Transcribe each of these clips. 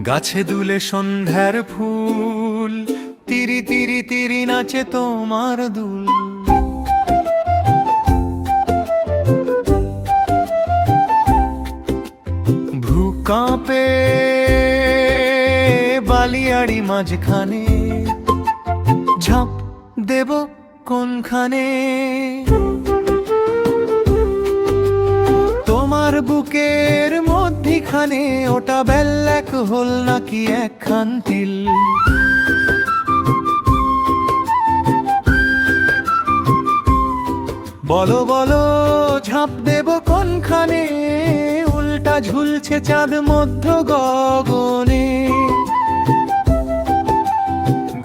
গাছে দুলে সন্ধ্যার ফুল, তিরি তিরি তিরি নাচে তোমার দুল। ভ্রু কাঁপে বালিয়াড়ি মাঝখানে, ঝাঁপ দেব কোনখানে। তোমার বুকের মধ্যিখানে ওটা বেল্লাক হল নাকি একখান তিল। বলো বলো ঝাঁপ দেব কোনখানে, উল্টা ঝুলছে চাঁদ মধ্য গগনে।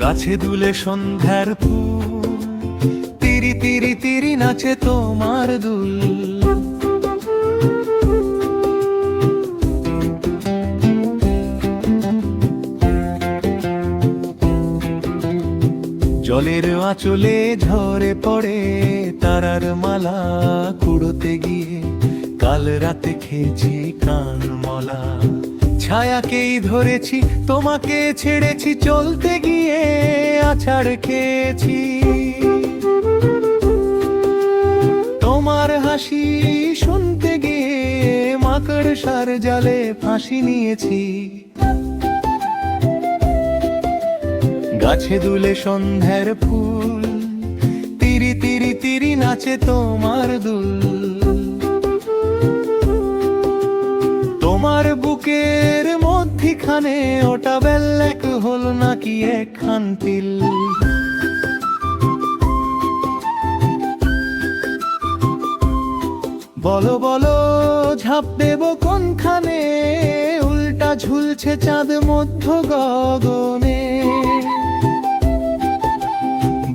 গাছে দুলে সন্ধ্যার ফুল, তিরি তিরি তিরি নাচে তোমার দুল। জলের আঁচলে ঝরে পড়ে তারার মালা, কুড়োতে গিয়ে কাল রাতে খেয়েছি কানমলা। ছায়াকেই ধরেছি তোমাকে ছেড়েছি, চলতে গিয়ে আছাড় খেয়েছি। তোমার হাসি শুনতে গিয়ে মাকড়সার জালে ফাঁসি নিয়েছি। গাছে দুলে সন্ধ্যার ফুল, তিরি তিরি তিরি নাচে তোমার দুল। তোমার বুকের মধ্যিখানে ওটা বেল্লাক হল নাকি একখান তিল। বলো বলো ঝাঁপ দেব কোনখানে, উল্টা ঝুলছে চাঁদ মধ্য গগনে।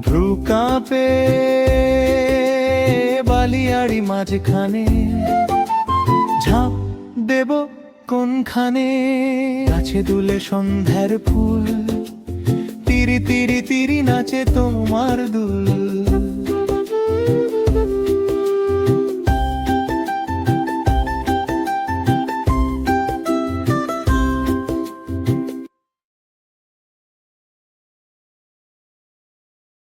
ভ্রু কাঁপে বালিয়াড়ি মাঝখানে, ঝাঁপ দেব কোনখানে। গাছে দুলে সন্ধ্যার ফুল, তিরি তিরি তিরি নাচে তোমার দুল।